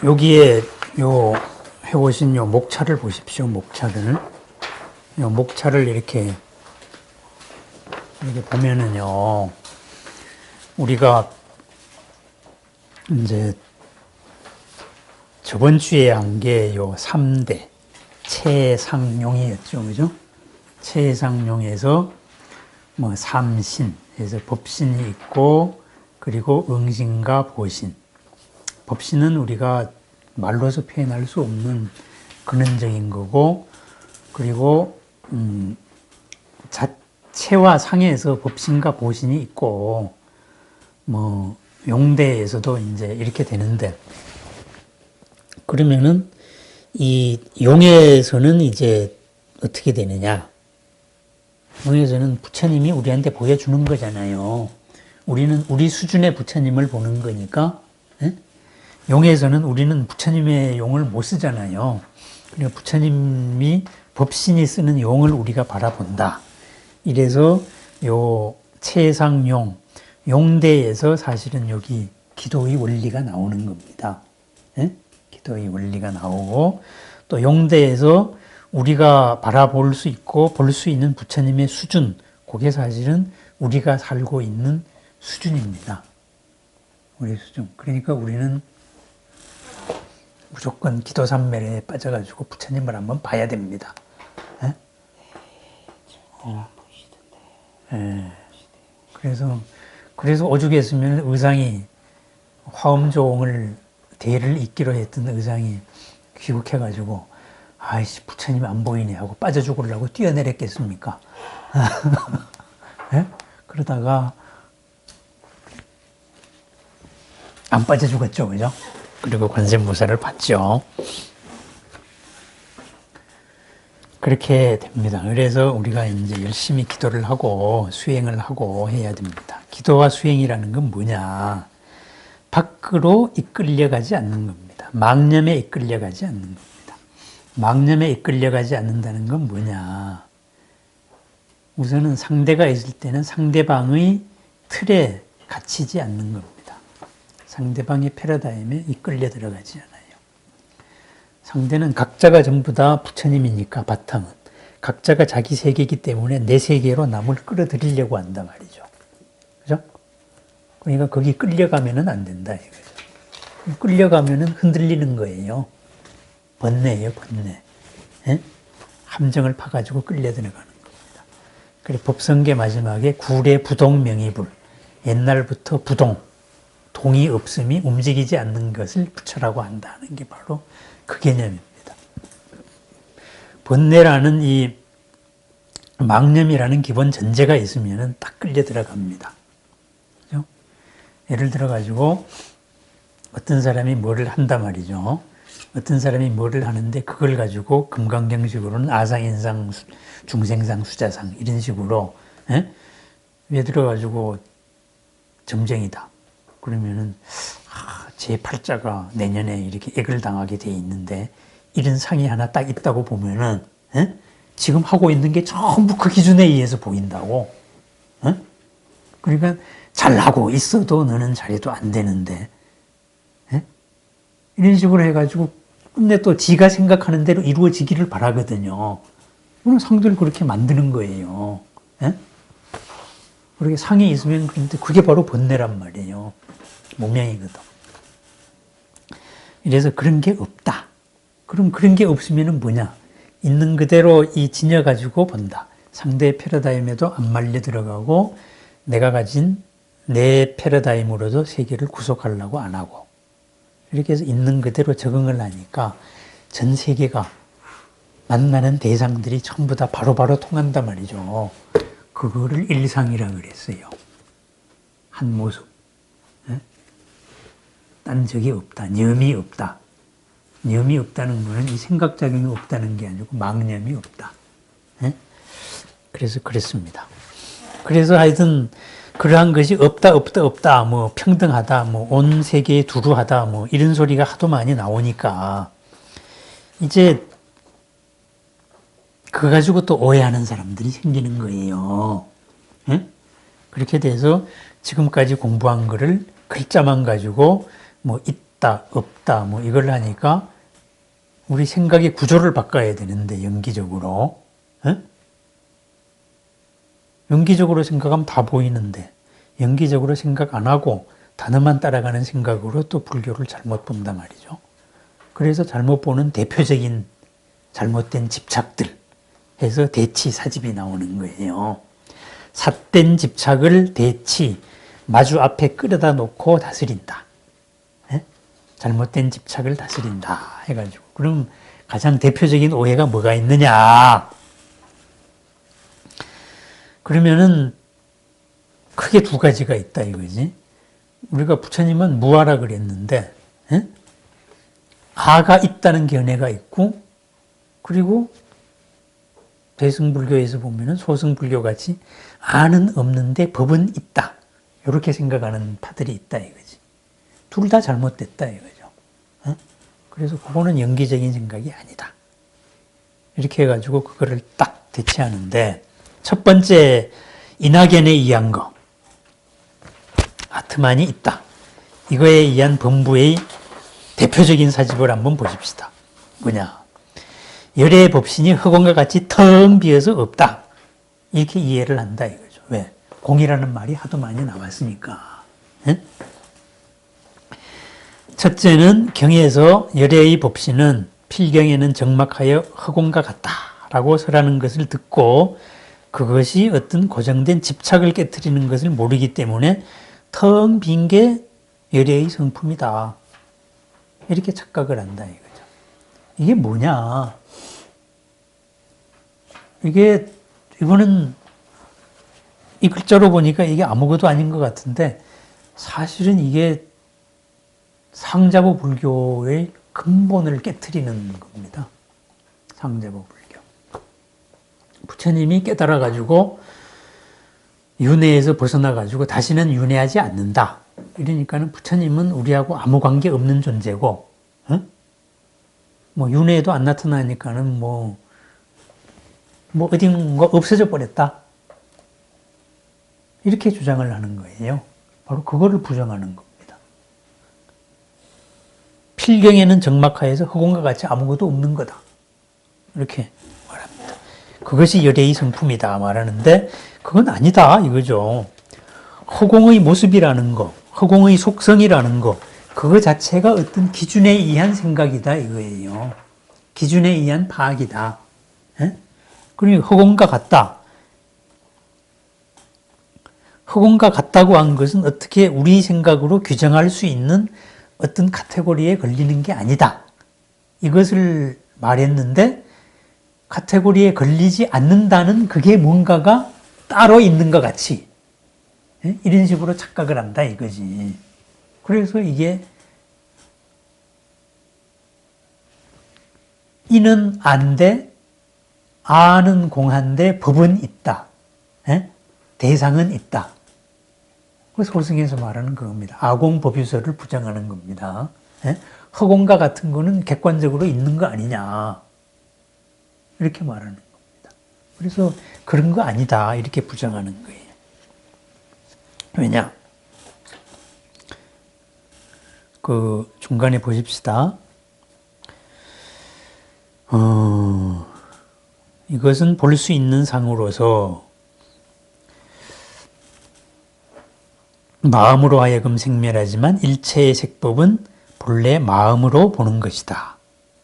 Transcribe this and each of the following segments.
여기에 요 해오신 요 목차를 보십시오. 목차를. 요 목차를 이렇게 보면은요, 우리가 이제 저번 주에 한 게 요 3대 최상용이었죠. 그죠? 최상용에서 뭐 삼신에서 법신이 있고, 그리고 응신과 보신. 법신은 우리가 말로서 표현할 수 없는 근원적인 거고, 그리고 자체와 상에서 법신과 보신이 있고, 뭐 용대에서도 이제 이렇게 되는데, 그러면은 이 용에서는 이제 어떻게 되느냐? 용에서는 부처님이 우리한테 보여주는 거잖아요. 우리는 우리 수준의 부처님을 보는 거니까. 예? 용에서는 우리는 부처님의 용을 못 쓰잖아요. 그러니까 부처님이 법신이 쓰는 용을 우리가 바라본다. 이래서 요 최상용, 용대에서 사실은 여기 기도의 원리가 나오는 겁니다. 예? 기도의 원리가 나오고, 또 용대에서 우리가 바라볼 수 있고 볼 수 있는 부처님의 수준, 그게 사실은 우리가 살고 있는 수준입니다. 우리 수준. 그러니까 우리는 무조건 기도삼매에 빠져가지고 부처님을 한번 봐야 됩니다. 예? 예. 그래서 오죽 했으면 의상이 화엄종을 대를 잇기로 했던 의상이 귀국해가지고, 아이씨, 부처님이 안 보이네 하고 빠져 죽으려고 뛰어내렸겠습니까? 예? 그러다가 안 빠져 죽었죠, 그죠? 그리고 관세음보살을 봤죠. 그렇게 됩니다. 그래서 우리가 이제 열심히 기도를 하고 수행을 하고 해야 됩니다. 기도와 수행이라는 건 뭐냐? 밖으로 이끌려가지 않는 겁니다. 망념에 이끌려가지 않는 겁니다. 망념에 이끌려가지 않는다는 건 뭐냐? 우선은 상대가 있을 때는 상대방의 틀에 갇히지 않는 겁니다. 상대방의 패러다임에 이끌려 들어가지 않아요. 상대는 각자가 전부 다 부처님이니까, 바탕은. 각자가 자기 세계이기 때문에 내 세계로 남을 끌어들이려고 한단 말이죠. 그죠? 그러니까 거기 끌려가면은 안 된다, 이거죠. 끌려가면은 흔들리는 거예요. 번뇌예요, 번뇌. 예? 함정을 파가지고 끌려 들어가는 겁니다. 그래서 법성계 마지막에 구례 부동 명의불. 옛날부터 부동, 동이 없음이 움직이지 않는 것을 부처라고 한다는 게 바로 그 개념입니다. 번뇌라는 이 망념이라는 기본 전제가 있으면 딱 끌려 들어갑니다. 그죠? 예를 들어가지고 어떤 사람이 뭐를 한단 말이죠. 어떤 사람이 뭐를 하는데 그걸 가지고 금강경식으로는 아상인상, 중생상, 수자상 이런 식으로 왜 들어가지고 점쟁이다. 그러면은 제 팔자가 내년에 이렇게 액을 당하게 돼 있는데 이런 상이 하나 딱 있다고 보면은 지금 하고 있는 게 전부 그 기준에 의해서 보인다고. 그러니까 잘하고 있어도 너는 잘해도 안 되는데 이런 식으로 해가지고 근데 또 지가 생각하는 대로 이루어지기를 바라거든요. 그럼 상대를 그렇게 만드는 거예요. 그렇게 상이 있으면 그런데 그게 바로 번뇌란 말이에요. 모명이거든. 그래서 그런 게 없다. 그럼 그런 게 없으면 뭐냐? 있는 그대로 이 지녀가지고 본다. 상대의 패러다임에도 안 말려 들어가고 내가 가진 내 패러다임으로도 세계를 구속하려고 안 하고 이렇게 해서 있는 그대로 적응을 하니까 전 세계가 만나는 대상들이 전부 다 바로바로 통한단 말이죠. 그거를 일상이라고 그랬어요. 한 모습. 딴 적이 없다. 념이 없다. 념이 없다는 거는 이 생각작용이 없다는 게 아니고 망념이 없다. 그래서 그랬습니다. 그래서 하여튼 그러한 것이 없다, 뭐 평등하다, 뭐 온 세계에 두루하다, 뭐 이런 소리가 하도 많이 나오니까 이제 그거 가지고 또 오해하는 사람들이 생기는 거예요. 그렇게 돼서 지금까지 공부한 거를 글자만 가지고 뭐 있다, 없다, 뭐 이걸 하니까 우리 생각의 구조를 바꿔야 되는데, 연기적으로. 에? 연기적으로 생각하면 다 보이는데, 연기적으로 생각 안 하고 단어만 따라가는 생각으로 또 불교를 잘못 본단 말이죠. 그래서 잘못 보는 대표적인 잘못된 집착들 해서 대치 사집이 나오는 거예요. 삿된 집착을 대치, 마주 앞에 끌어다 놓고 다스린다. 예? 잘못된 집착을 다스린다 해가지고. 그럼 가장 대표적인 오해가 뭐가 있느냐? 그러면은 크게 두 가지가 있다 이거지. 우리가 부처님은 무아라 그랬는데, 예? 아가 있다는 견해가 있고, 그리고 대승불교에서 보면은 소승불교 같이 아는 없는데 법은 있다. 이렇게 생각하는 파들이 있다 이거지. 둘 다 잘못됐다 이거죠. 어? 그래서 그거는 연기적인 생각이 아니다. 이렇게 해가지고 그거를 딱 대체하는데, 첫 번째 이낙연에 의한 거, 아트만이 있다. 이거에 의한 범부의 대표적인 사집을 한번 보십시다. 뭐냐? 열의 법신이 흑원과 같이 텅 비어서 없다. 이렇게 이해를 한다 이거죠. 왜? 공이라는 말이 하도 많이 나왔으니까. 응? 첫째는 경에서 열의 법신은 필경에는 정막하여 흑원과 같다라고 설하는 것을 듣고 그것이 어떤 고정된 집착을 깨트리는 것을 모르기 때문에 텅 빈 게 열의 성품이다. 이렇게 착각을 한다 이거죠. 이게 뭐냐? 이거는 이 글자로 보니까 이게 아무것도 아닌 것 같은데 사실은 이게 상자보 불교의 근본을 깨트리는 겁니다. 상자보 불교. 부처님이 깨달아가지고 윤회에서 벗어나가지고 다시는 윤회하지 않는다. 이러니까는 부처님은 우리하고 아무 관계 없는 존재고, 어? 뭐 윤회에도 안 나타나니까는 뭐 어딘가 없어져 버렸다. 이렇게 주장을 하는 거예요. 바로 그거를 부정하는 겁니다. 필경에는 정막하에서 흑원과 같이 아무것도 없는 거다. 이렇게 말합니다. 그것이 열의 성품이다 말하는데 그건 아니다 이거죠. 허공의 모습이라는 거, 허공의 속성이라는 거, 그거 자체가 어떤 기준에 의한 생각이다 이거예요. 기준에 의한 파악이다. 예? 그러니 허공과 같다. 허공과 같다고 한 것은 어떻게 우리 생각으로 규정할 수 있는 어떤 카테고리에 걸리는 게 아니다. 이것을 말했는데 카테고리에 걸리지 않는다는 그게 뭔가가 따로 있는 것 같이 이런 식으로 착각을 한다 이거지. 그래서 이게 이는 안돼, 아는 공한데 법은 있다. 대상은 있다. 소승에서 말하는 그겁니다. 아공법유설을 부정하는 겁니다. 허공과 같은 거는 객관적으로 있는 거 아니냐. 이렇게 말하는 겁니다. 그래서 그런 거 아니다. 이렇게 부정하는 거예요. 왜냐? 그 중간에 보십시다. 이것은 볼 수 있는 상으로서 마음으로 하여금 생멸하지만 일체의 색법은 본래 마음으로 보는 것이다.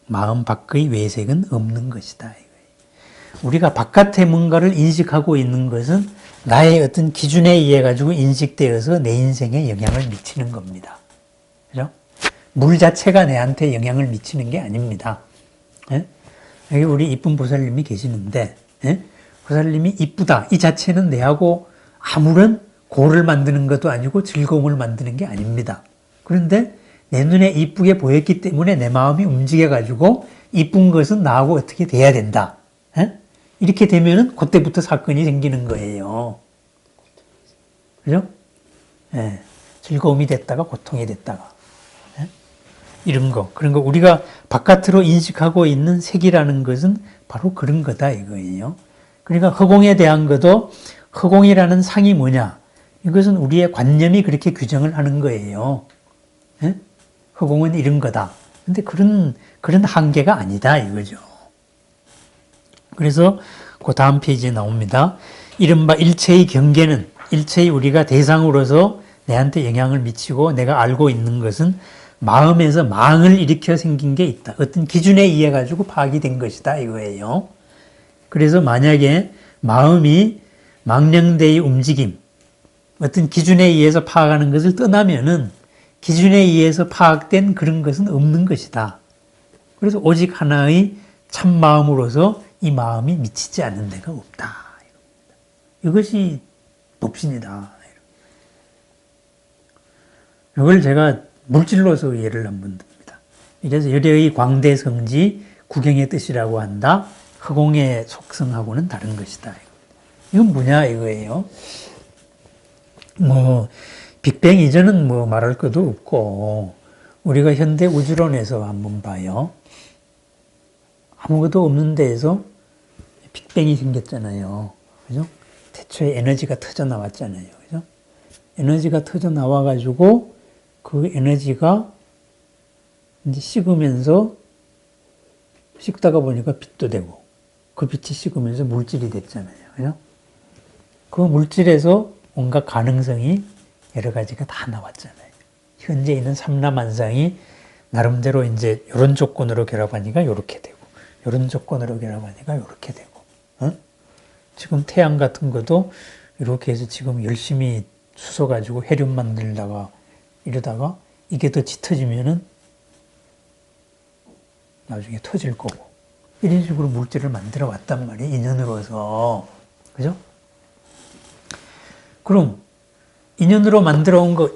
마음 밖의 외색은 없는 것이다. 우리가 바깥에 뭔가를 인식하고 있는 것은 나의 어떤 기준에 의해 가지고 인식되어서 내 인생에 영향을 미치는 겁니다. 그죠? 물 자체가 내한테 영향을 미치는 게 아닙니다. 여기 우리 이쁜 보살님이 계시는데, 보살님이 이쁘다. 이 자체는 내하고 아무런 고를 만드는 것도 아니고 즐거움을 만드는 게 아닙니다. 그런데 내 눈에 이쁘게 보였기 때문에 내 마음이 움직여가지고 이쁜 것은 나하고 어떻게 돼야 된다. 이렇게 되면은 그때부터 사건이 생기는 거예요. 그죠? 즐거움이 됐다가 고통이 됐다가. 이런 거. 그런 거 우리가 바깥으로 인식하고 있는 색이라는 것은 바로 그런 거다 이거예요. 그러니까 허공에 대한 것도 허공이라는 상이 뭐냐? 이것은 우리의 관념이 그렇게 규정을 하는 거예요. 허공은 이런 거다. 근데 그런 한계가 아니다 이거죠. 그래서 그 다음 페이지에 나옵니다. 이른바 일체의 경계는 일체의 우리가 대상으로서 내한테 영향을 미치고 내가 알고 있는 것은 마음에서 망을 일으켜 생긴 게 있다. 어떤 기준에 의해 가지고 파악이 된 것이다 이거예요. 그래서 만약에 마음이 망령되의 움직임, 어떤 기준에 의해서 파악하는 것을 떠나면은 기준에 의해서 파악된 그런 것은 없는 것이다. 그래서 오직 하나의 참 마음으로서 이 마음이 미치지 않는 데가 없다. 이것이 독신이다. 이걸 제가 물질로서 예를 한번 듭니다. 이래서 열의 광대 성지 구경의 뜻이라고 한다. 허공의 속성하고는 다른 것이다. 이건 뭐냐 이거예요. 빅뱅 이전은 말할 것도 없고 우리가 현대 우주론에서 한번 봐요. 아무것도 없는 데에서 빅뱅이 생겼잖아요. 그죠? 태초에 에너지가 터져 나왔잖아요. 그죠? 에너지가 터져 나와가지고 그 에너지가 이제 식으면서 식다가 보니까 빛도 되고 그 빛이 식으면서 물질이 됐잖아요. 그죠? 그 물질에서 온갖 가능성이 여러 가지가 다 나왔잖아요. 현재 있는 삼라만상이 나름대로 이제 이런 조건으로 결합하니까 이렇게 되고 이런 조건으로 결합하니까 이렇게 되고 지금 태양 같은 것도 이렇게 해서 지금 열심히 쑤셔가지고 헤륨 만들다가 이러다가 이게 더 짙어지면은 나중에 터질 거고 이런 식으로 물질을 만들어 왔단 말이에요. 인연으로서. 그죠? 그럼 인연으로 만들어 온 거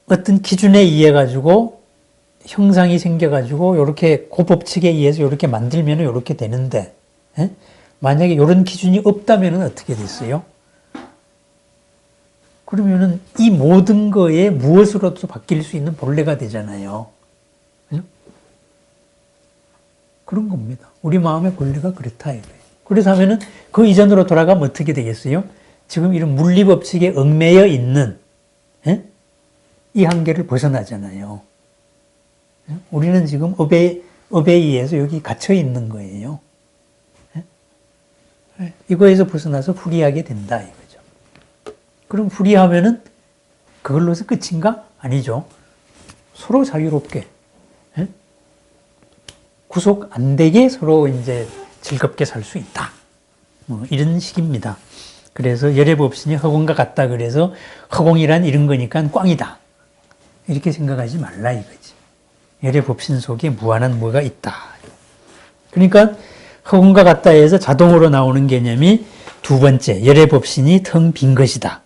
어떤 기준에 의해 가지고 형상이 생겨 가지고 이렇게 그 법칙에 의해서 이렇게 만들면 이렇게 되는데 만약에 이런 기준이 없다면 어떻게 됐어요? 그러면은 이 모든 거에 무엇으로도 바뀔 수 있는 본래가 되잖아요. 그죠? 그런 겁니다. 우리 마음의 본래가 그렇다 이거예요. 그래서 하면은 그 이전으로 돌아가면 어떻게 되겠어요? 지금 이런 물리 법칙에 얽매여 있는 이 한계를 벗어나잖아요. 우리는 지금 업에 의해서 여기 갇혀 있는 거예요. 이거에서 벗어나서 후리하게 된다 이거죠. 그럼 후리하면은 그걸로서 끝인가? 아니죠. 서로 자유롭게 구속 안 되게 서로 이제 즐겁게 살 수 있다. 이런 식입니다. 그래서 열애법신이 허공과 같다 그래서 허공이란 이런 거니까 꽝이다. 이렇게 생각하지 말라 이거지. 열애법신 속에 무한한 뭐가 있다. 그러니까 허공과 같다 해서 자동으로 나오는 개념이 두 번째, 열애법신이 텅 빈 것이다.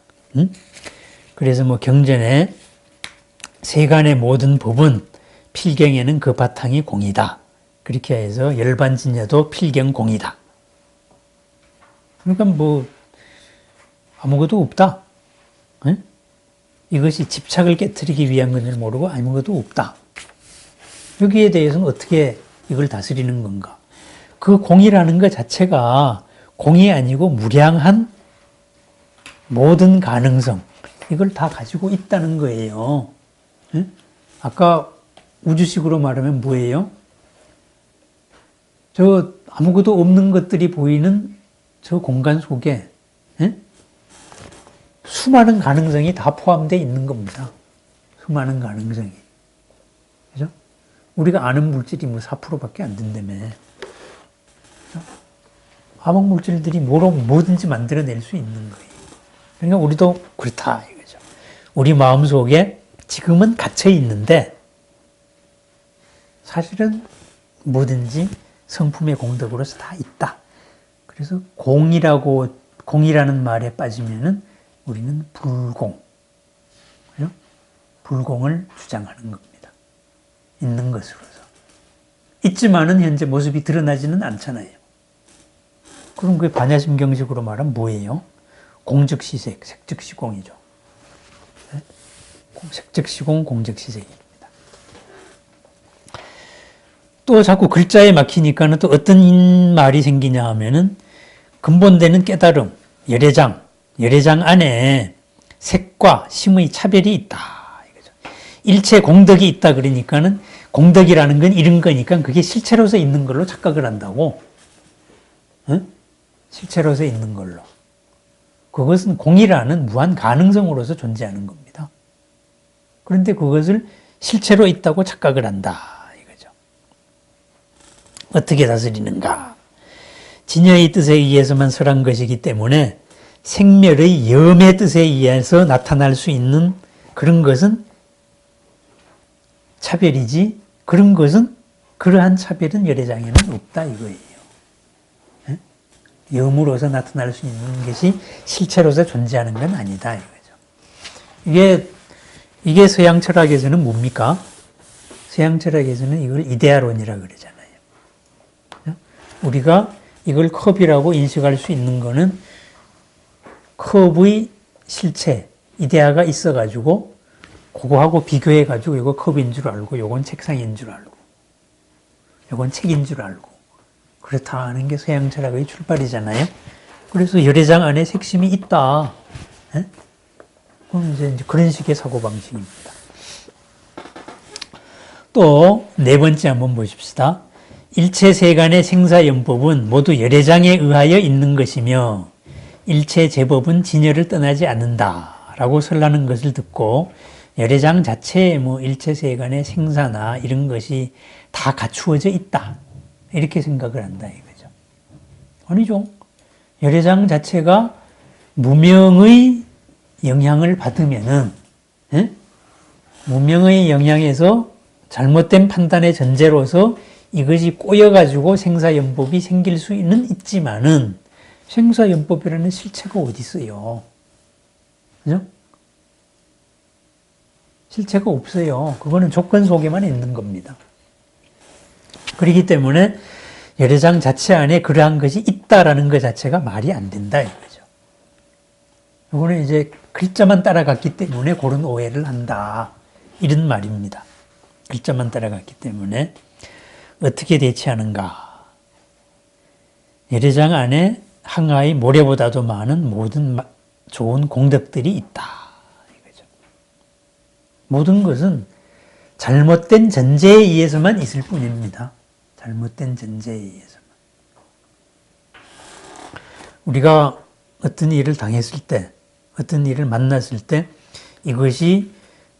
그래서 경전에 세간의 모든 법은 필경에는 그 바탕이 공이다. 그렇게 해서 열반진여도 필경공이다. 그러니까 아무것도 없다. 이것이 집착을 깨트리기 위한 것을 모르고 아무것도 없다. 여기에 대해서는 어떻게 이걸 다스리는 건가? 그 공이라는 것 자체가 공이 아니고 무량한 모든 가능성, 이걸 다 가지고 있다는 거예요. 아까 우주식으로 말하면 뭐예요? 저 아무것도 없는 것들이 보이는 저 공간 속에 수많은 가능성이 다 포함되어 있는 겁니다. 수많은 가능성이. 그죠? 우리가 아는 물질이 4%밖에 안 된다며. 화학 물질들이 뭐든지 만들어낼 수 있는 거예요. 그러니까 우리도 그렇다 이거죠. 우리 마음 속에 지금은 갇혀 있는데 사실은 뭐든지 성품의 공덕으로서 다 있다. 그래서 공이라는 말에 빠지면은 우리는 불공, 그죠? 불공을 주장하는 겁니다. 있는 것으로서. 있지만은 현재 모습이 드러나지는 않잖아요. 그럼 그 반야심경식으로 말하면 뭐예요? 공즉시색, 색즉시공이죠. 색즉시공, 공즉시색입니다. 또 자꾸 글자에 막히니까는 또 어떤 말이 생기냐 하면은 근본되는 깨달음, 열애장 안에 색과 심의 차별이 있다. 이거죠. 일체 공덕이 있다 그러니까는 공덕이라는 건 이런 거니까 그게 실체로서 있는 걸로 착각을 한다고. 응? 실체로서 있는 걸로. 그것은 공이라는 무한 가능성으로서 존재하는 겁니다. 그런데 그것을 실체로 있다고 착각을 한다 이거죠. 어떻게 다스리는가? 진여의 뜻에 의해서만 설한 것이기 때문에 생멸의 염의 뜻에 의해서 나타날 수 있는 그런 것은 차별이지, 그런 것은 그러한 차별은 열애장에는 없다 이거예요. 염으로서 나타날 수 있는 것이 실체로서 존재하는 건 아니다 이거죠. 이게 서양 철학에서는 뭡니까? 서양 철학에서는 이걸 이데아론이라 그러잖아요. 우리가 이걸 컵이라고 인식할 수 있는 거는 컵의 실체, 이데아가 있어가지고 그거하고 비교해가지고 이거 컵인 줄 알고 이건 책상인 줄 알고 이건 책인 줄 알고 그렇다 하는 게 서양 철학의 출발이잖아요. 그래서 열애장 안에 색심이 있다. 그럼 이제 그런 식의 사고방식입니다. 또 네 번째 한번 보십시다. 일체 세간의 생사연법은 모두 열애장에 의하여 있는 것이며 일체 제법은 진여를 떠나지 않는다라고 설하는 것을 듣고 열애장 자체에 일체 세간의 생사나 이런 것이 다 갖추어져 있다. 이렇게 생각을 한다 이거죠. 아니죠. 열애장 자체가 무명의 영향을 받으면은, 무명의 영향에서 잘못된 판단의 전제로서 이것이 꼬여가지고 생사연법이 생길 수는 있지만은 생사연법이라는 실체가 어디 있어요? 그죠? 실체가 없어요. 그거는 조건 속에만 있는 겁니다. 그렇기 때문에 열애장 자체 안에 그러한 것이 있다라는 것 자체가 말이 안 된다 이거죠. 이거는 이제 글자만 따라갔기 때문에 그런 오해를 한다 이런 말입니다. 글자만 따라갔기 때문에 어떻게 대치하는가? 열애장 안에 항아의 모래보다도 많은 모든 좋은 공덕들이 있다 이거죠. 모든 것은 잘못된 전제에 의해서만 있을 뿐입니다. 잘못된 전제에 의해서만. 우리가 어떤 일을 당했을 때, 어떤 일을 만났을 때 이것이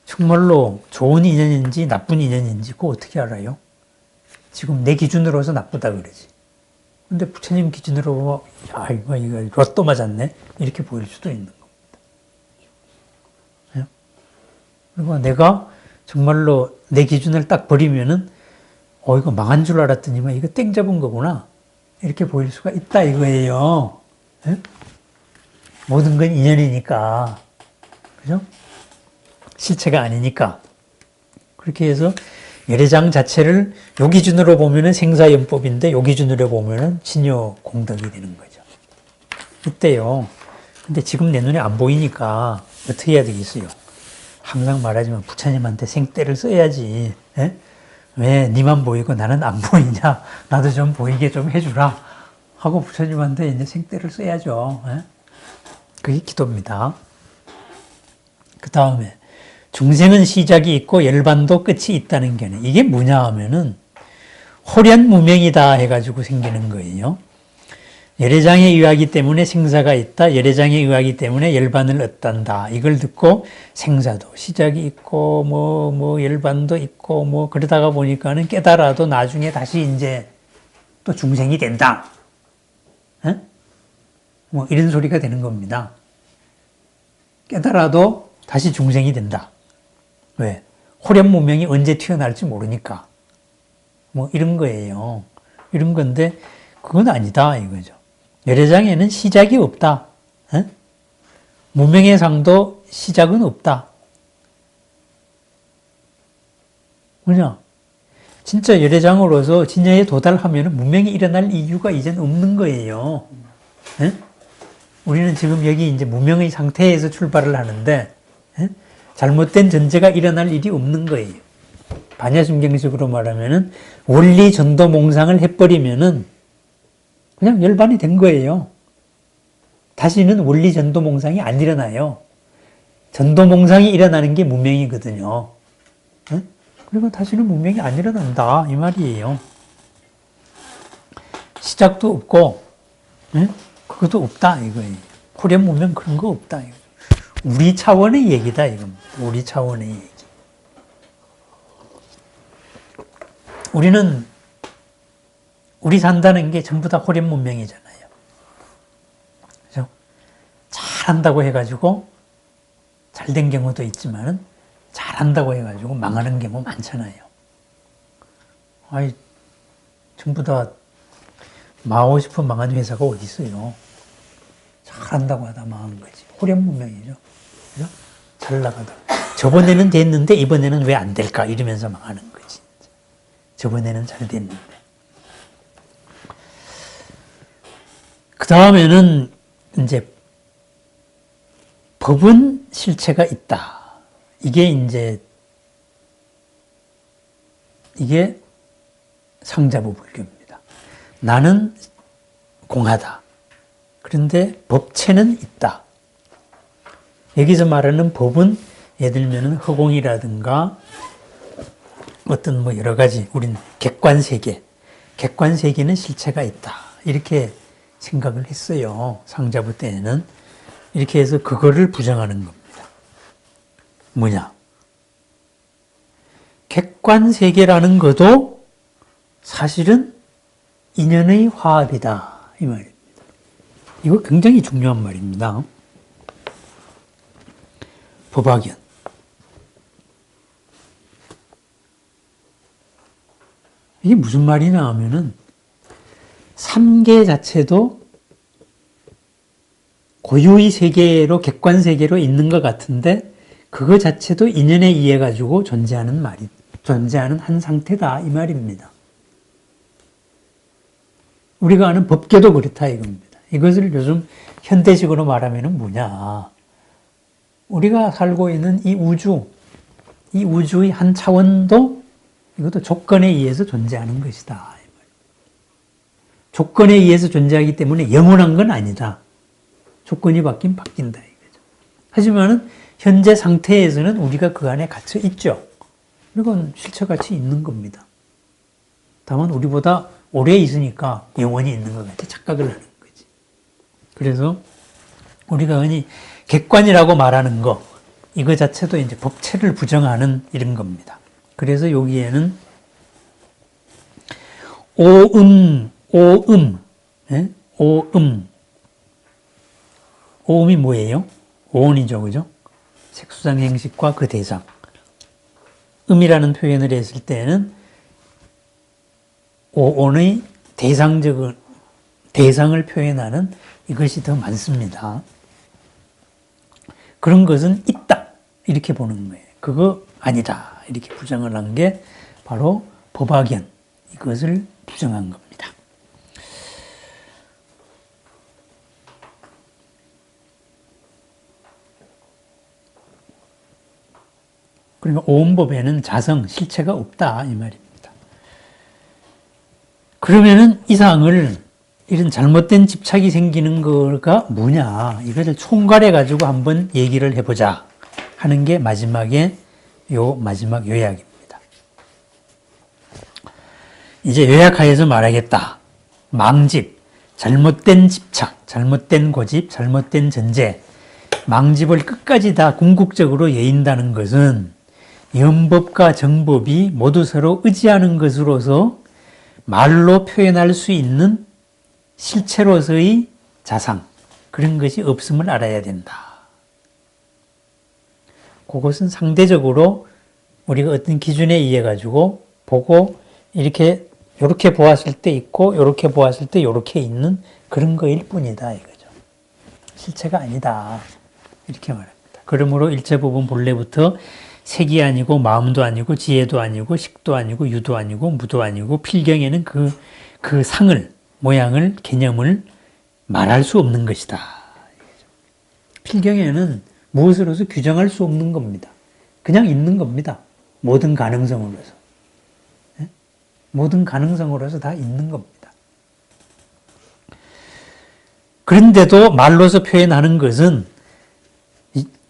정말로 좋은 인연인지 나쁜 인연인지 그거 어떻게 알아요? 지금 내 기준으로서 나쁘다 그러지. 근데 부처님 기준으로 야 이거 로또 맞았네 이렇게 보일 수도 있는 겁니다. 그리고 내가 정말로 내 기준을 딱 버리면은 이거 망한 줄 알았더니만 이거 땡 잡은 거구나 이렇게 보일 수가 있다 이거예요. 모든 건 인연이니까, 그죠? 실체가 아니니까. 그렇게 해서 열애장 자체를 요 기준으로 보면은 생사연법인데 요 기준으로 보면은 진여 공덕이 되는 거죠. 이때요. 근데 지금 내 눈에 안 보이니까 어떻게 해야 되겠어요? 항상 말하지만 부처님한테 생떼를 써야지. 왜 니만 보이고 나는 안 보이냐? 나도 좀 보이게 좀 해주라. 하고 부처님한테 이제 생떼를 써야죠. 그게 기도입니다. 그 다음에 중생은 시작이 있고 열반도 끝이 있다는 게는 이게 뭐냐 하면은 호련무명이다 해가지고 생기는 거예요. 열애장에 의하기 때문에 생사가 있다. 열애장에 의하기 때문에 열반을 얻단다. 이걸 듣고 생사도 시작이 있고 열반도 있고 그러다가 보니까는 깨달아도 나중에 다시 이제 또 중생이 된다. 이런 소리가 되는 겁니다. 깨달아도 다시 중생이 된다. 왜? 호련무명이 언제 튀어나올지 모르니까. 이런 거예요. 이런 건데 그건 아니다 이거죠. 열애장에는 시작이 없다. 무명의 상도 시작은 없다. 뭐냐? 진짜 열애장으로서 진여에 도달하면 무명이 일어날 이유가 이제는 없는 거예요. 우리는 지금 여기 이제 무명의 상태에서 출발을 하는데 잘못된 전제가 일어날 일이 없는 거예요. 반야심경식으로 말하면은 원리 전도 몽상을 해버리면은 그냥 열반이 된 거예요. 다시는 원리 전도 몽상이 안 일어나요. 전도 몽상이 일어나는 게 무명이거든요. 예? 그리고 다시는 문명이 안 일어난다 이 말이에요. 시작도 없고 예? 그것도 없다 이거예요. 호련 문명 그런 거 없다 이거죠. 우리 차원의 얘기다 이겁니다. 우리 차원의 얘기. 우리 산다는 게 전부 다 호련 문명이잖아요. 그죠? 잘한다고 해가지고 잘 된 경우도 있지만은 잘한다고 해가지고 망하는 경우 많잖아요. 아이, 전부 다 망하고 싶은 망한 회사가 어디 있어요? 잘한다고 하다 망한 거지. 호련 문명이죠. 그죠? 잘 나가다. 저번에는 됐는데 이번에는 왜 안 될까? 이러면서 망하는 거지. 저번에는 잘 됐는데. 그 다음에는 이제 법은 실체가 있다. 이게 상자부 불교입니다. 나는 공하다. 그런데 법체는 있다. 여기서 말하는 법은 예를 들면 허공이라든가 어떤 뭐 여러 가지 우린 객관세계는 실체가 있다. 이렇게 생각을 했어요. 상자부 때에는. 이렇게 해서 그거를 부정하는 겁니다. 뭐냐? 객관세계라는 것도 사실은 인연의 화합이다. 이 말입니다. 이거 굉장히 중요한 말입니다. 법학연. 이게 무슨 말이냐 하면은 삼계 자체도 고유의 세계로 객관 세계로 있는 것 같은데 그거 자체도 인연에 의해 가지고 존재하는 한 상태다 이 말입니다. 우리가 아는 법계도 그렇다 이겁니다. 이것을 요즘 현대식으로 말하면은 뭐냐? 우리가 살고 있는 이 우주의 한 차원도 이것도 조건에 의해서 존재하는 것이다. 조건에 의해서 존재하기 때문에 영원한 건 아니다. 조건이 바뀐다 이거죠. 하지만은 현재 상태에서는 우리가 그 안에 갇혀 있죠. 이건 실체같이 있는 겁니다. 다만 우리보다 오래 있으니까 영원히 있는 것 같이 착각을 하는 거지. 그래서 우리가 흔히 객관이라고 말하는 거, 이거 자체도 이제 법체를 부정하는 이런 겁니다. 그래서 여기에는 오음이 뭐예요? 오온이죠, 그죠? 색수상 행식과 그 대상. 음이라는 표현을 했을 때는 오온의 대상을 표현하는 이것이 더 많습니다. 그런 것은 있다. 이렇게 보는 거예요. 그거 아니다. 이렇게 부정을 한 게 바로 법학연. 이것을 부정한 겁니다. 그러니까 오음법에는 자성, 실체가 없다. 이 말입니다. 그러면은 이런 잘못된 집착이 생기는 거가 뭐냐. 이것을 총괄해가지고 한번 얘기를 해보자. 하는 게 마지막 요약입니다. 이제 요약하여서 말하겠다. 망집, 잘못된 집착, 잘못된 고집, 잘못된 전제, 망집을 끝까지 다 궁극적으로 여인다는 것은 연법과 정법이 모두 서로 의지하는 것으로서 말로 표현할 수 있는 실체로서의 자상, 그런 것이 없음을 알아야 된다. 그것은 상대적으로 우리가 어떤 기준에 의해 가지고 보고 이렇게 보았을 때 있고 이렇게 보았을 때 이렇게 있는 그런 거일 뿐이다 이거죠. 실체가 아니다. 이렇게 말합니다. 그러므로 일체부분 본래부터 색이 아니고 마음도 아니고 지혜도 아니고 식도 아니고 유도 아니고 무도 아니고 필경에는 그 상을, 모양을, 개념을 말할 수 없는 것이다. 필경에는 무엇으로서 규정할 수 없는 겁니다. 그냥 있는 겁니다. 모든 가능성으로서. 모든 가능성으로서 다 있는 겁니다. 그런데도 말로서 표현하는 것은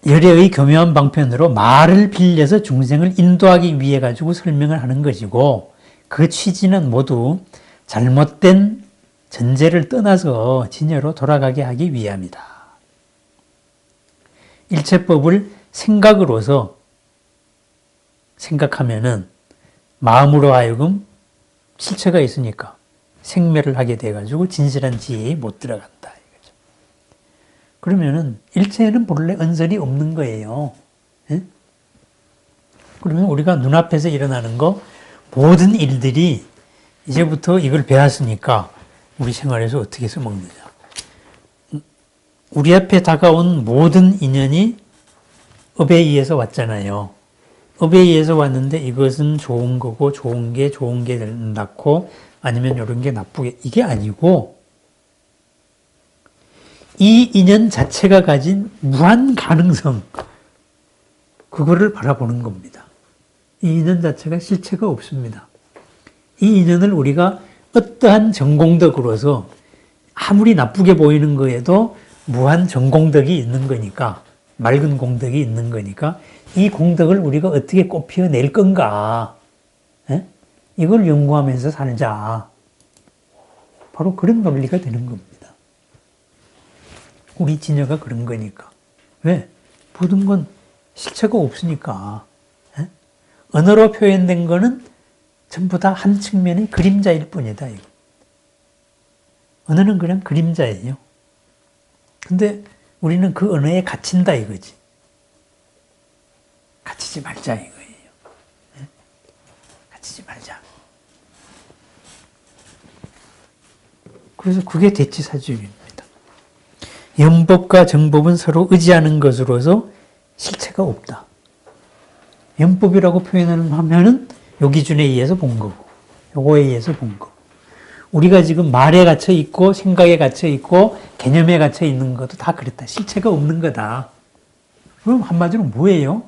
열애의 교묘한 방편으로 말을 빌려서 중생을 인도하기 위해 가지고 설명을 하는 것이고 그 취지는 모두 잘못된 전제를 떠나서 진여로 돌아가게 하기 위함이다. 일체법을 생각으로서 생각하면은 마음으로 하여금 실체가 있으니까 생멸을 하게 돼가지고 진실한 지혜에 못 들어간다. 이거죠. 그러면은 일체에는 본래 언설이 없는 거예요. 예? 그러면 우리가 눈앞에서 일어나는 거 모든 일들이 이제부터 이걸 배웠으니까 우리 생활에서 어떻게 해서 먹느냐. 우리 앞에 다가온 모든 인연이 업에 의해서 왔잖아요. 업에 의해서 왔는데 이것은 좋은 거고 좋은 게 낳고 아니면 이런 게 나쁘게 이게 아니고 이 인연 자체가 가진 무한 가능성 그거를 바라보는 겁니다. 이 인연 자체가 실체가 없습니다. 이 인연을 우리가 어떠한 전공덕으로서 아무리 나쁘게 보이는 거에도 무한 전공덕이 있는 거니까 맑은 공덕이 있는 거니까 이 공덕을 우리가 어떻게 꽃피워낼 건가 에? 이걸 연구하면서 살자. 바로 그런 논리가 되는 겁니다. 우리 진여가 그런 거니까. 왜? 모든 건 실체가 없으니까. 에? 언어로 표현된 거는 전부 다 한 측면의 그림자일 뿐이다. 이거. 언어는 그냥 그림자예요. 근데 우리는 그 언어에 갇힌다 이거지. 갇히지 말자 이거예요. 네? 갇히지 말자. 그래서 그게 대치사주입니다. 연법과 정법은 서로 의지하는 것으로서 실체가 없다. 연법이라고 표현하면은 요 기준에 의해서 본 거고, 요거에 의해서 본 거고. 우리가 지금 말에 갇혀 있고, 생각에 갇혀 있고, 개념에 갇혀 있는 것도 다 그랬다. 실체가 없는 거다. 그럼 한마디로 뭐예요?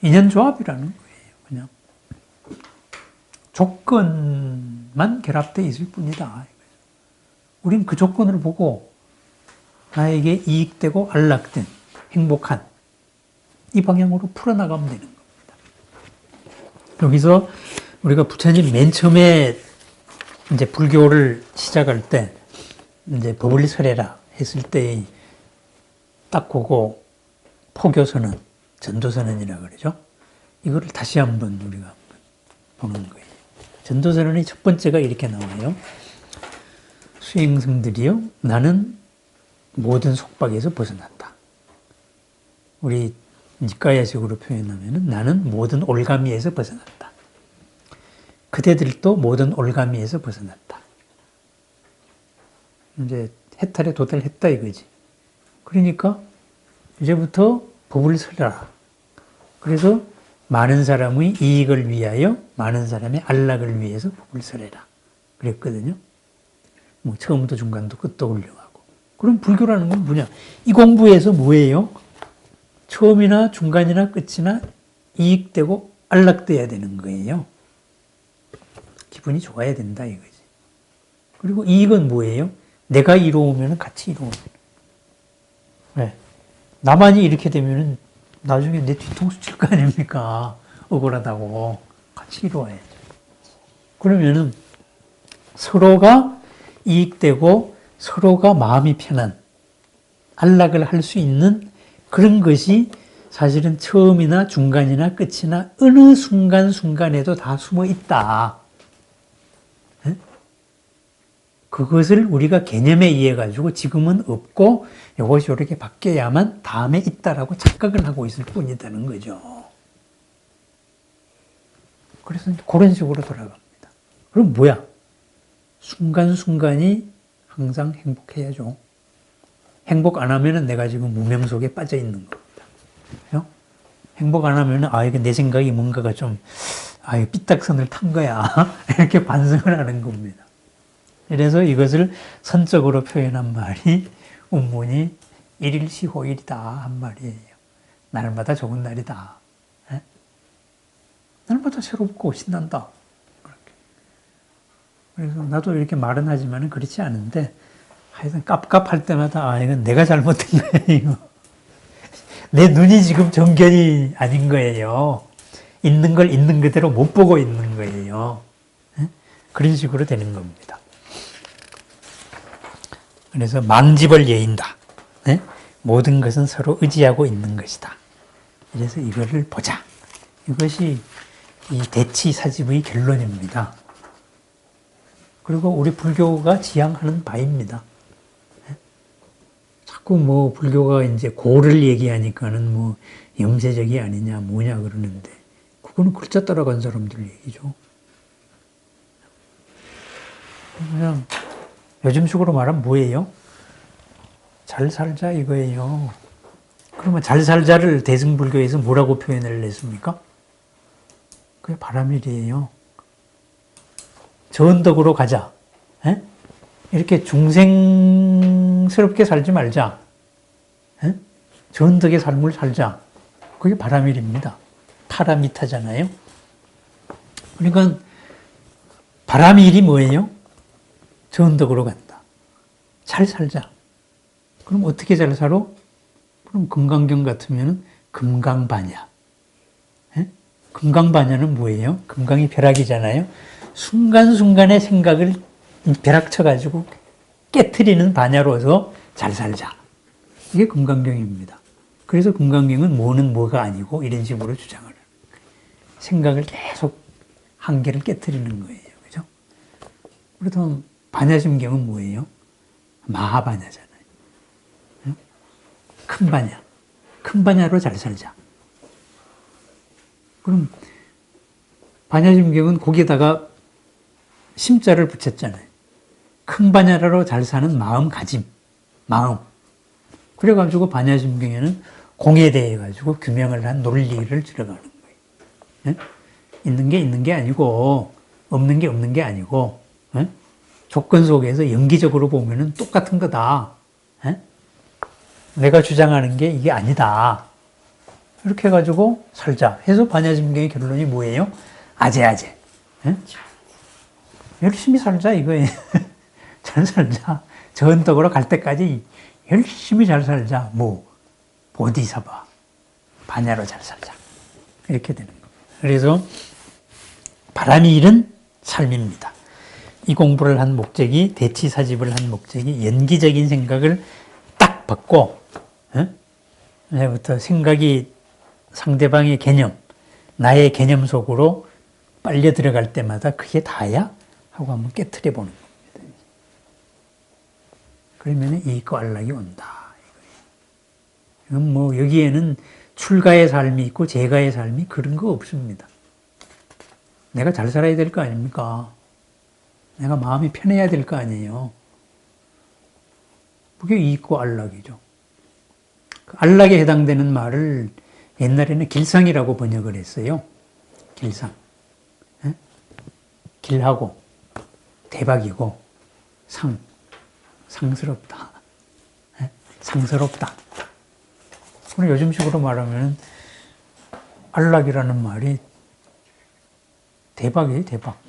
인연조합이라는 거예요. 그냥. 조건만 결합되어 있을 뿐이다. 우린 그 조건을 보고 나에게 이익되고 안락된, 행복한 이 방향으로 풀어나가면 되는 겁니다. 여기서 우리가 부처님 맨 처음에 이제 불교를 시작할 때 이제 법을 설해라 했을 때 딱 그거 포교선언, 전도선언이라고 그러죠. 이거를 다시 한번 우리가 보는 거예요. 전도선언의 첫 번째가 이렇게 나와요. 수행승들이요, 나는 모든 속박에서 벗어났다. 우리 니까야식으로 표현하면 나는 모든 올가미에서 벗어났다. 그대들도 모든 올가미에서 벗어났다. 이제 해탈에 도달했다 이거지. 그러니까 이제부터 법을 설하라. 그래서 많은 사람의 이익을 위하여 많은 사람의 안락을 위해서 법을 설해라. 그랬거든요. 뭐 처음부터 중간도 끝도 훌륭하고. 그럼 불교라는 건 뭐냐? 이 공부에서 뭐예요? 처음이나 중간이나 끝이나 이익되고 안락돼야 되는 거예요. 기분이 좋아야 된다 이거지. 그리고 이익은 뭐예요? 내가 이루면 같이 이루어야 돼. 네. 나만이 이렇게 되면 나중에 내 뒤통수 칠 거 아닙니까? 억울하다고. 같이 이루어야죠. 그러면은 서로가 이익되고 서로가 마음이 편한 안락을 할 수 있는 그런 것이 사실은 처음이나 중간이나 끝이나 어느 순간순간에도 다 숨어 있다. 그것을 우리가 개념에 의해 가지고 지금은 없고 이것이 이렇게 바뀌어야만 다음에 있다라고 착각을 하고 있을 뿐이라는 거죠. 그래서 그런 식으로 돌아갑니다. 그럼 뭐야? 순간순간이 항상 행복해야죠. 행복 안 하면은 내가 지금 무명 속에 빠져 있는 겁니다. 그죠? 행복 안 하면은 이게 내 생각이 뭔가가 좀 삐딱선을 탄 거야. 이렇게 반성을 하는 겁니다. 그래서 이것을 선적으로 표현한 말이 운문이 일일시호일이다 한 말이에요. 날마다 좋은 날이다. 에? 날마다 새롭고 신난다. 그렇게. 그래서 나도 이렇게 말은 하지만 그렇지 않은데 하여튼 깝깝할 때마다 이건 내가 잘못된 거야 이거. 내 눈이 지금 정견이 아닌 거예요. 있는 걸 있는 그대로 못 보고 있는 거예요. 그런 식으로 되는 겁니다. 그래서 망집을 예인다. 모든 것은 서로 의지하고 있는 것이다. 그래서 이거를 보자. 이것이 이 대치사집의 결론입니다. 그리고 우리 불교가 지향하는 바입니다. 자꾸 뭐 불교가 이제 고를 얘기하니까는 뭐 염세적이 아니냐 뭐냐 그러는데 그거는 글자 따라간 사람들 얘기죠. 그냥 요즘식으로 말하면 뭐예요? 잘 살자 이거예요. 그러면 잘 살자를 대승불교에서 뭐라고 표현을 했습니까? 그게 바라밀이에요. 전덕으로 가자. 이렇게 중생스럽게 살지 말자. 전덕의 삶을 살자. 그게 바라밀입니다. 파라미타잖아요. 그러니까 바라밀이 뭐예요? 전덕으로 간다. 잘 살자. 그럼 어떻게 잘 살아? 그럼 금강경 같으면 금강반야. 금강반야는 뭐예요? 금강이 벼락이잖아요. 순간순간의 생각을 벼락 쳐가지고 깨트리는 반야로서 잘 살자. 이게 금강경입니다. 그래서 금강경은 뭐는 뭐가 아니고 이런 식으로 주장을 해요. 생각을 계속 한계를 깨트리는 거예요. 그죠? 그렇다면 반야심경은 뭐예요? 마하반야잖아요. 큰 반야. 큰 반야로 잘 살자. 그럼 반야심경은 거기에다가 심자를 붙였잖아요. 큰 반야로 잘 사는 마음가짐. 마음. 그래가지고 반야심경에는 공에 대해 가지고 규명을 한 논리를 들어가는 거예요. 있는 게 있는 게 아니고 없는 게 없는 게 아니고 조건 속에서 연기적으로 보면은 똑같은 거다. 내가 주장하는 게 이게 아니다. 이렇게 해가지고 살자 해서 반야심경의 결론이 뭐예요? 아재아재. 열심히 살자 이거예요. 잘 살자. 전덕으로 갈 때까지 열심히 잘 살자. 뭐 보디사바 반야로 잘 살자. 이렇게 되는 겁니다. 그래서 바람이 잃은 삶입니다. 이 공부를 한 목적이 대치사집을 한 목적이 연기적인 생각을 딱 받고 이제부터 생각이 상대방의 개념, 나의 개념 속으로 빨려 들어갈 때마다 그게 다야? 하고 한번 깨트려 보는 겁니다. 그러면 이익과 안락이 온다. 이건 뭐 여기에는 출가의 삶이 있고 재가의 삶이 그런 거 없습니다. 내가 잘 살아야 될 거 아닙니까? 내가 마음이 편해야 될 거 아니에요. 그게 이익과 안락이죠. 그 안락에 해당되는 말을 옛날에는 길상이라고 번역을 했어요. 길상. 길하고 대박이고 상스럽다. 상스럽다. 그럼 요즘식으로 말하면 안락이라는 말이 대박이에요, 대박.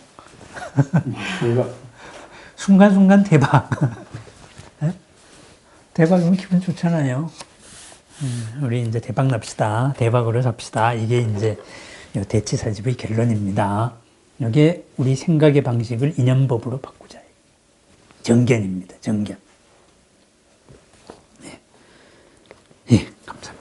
순간순간 대박. 대박이면 기분 좋잖아요. 우리 이제 대박 납시다. 대박으로 삽시다. 이게 이제 대치사집의 결론입니다. 여기에 우리 생각의 방식을 이념법으로 바꾸자. 정견입니다. 정견. 네. 예, 감사합니다.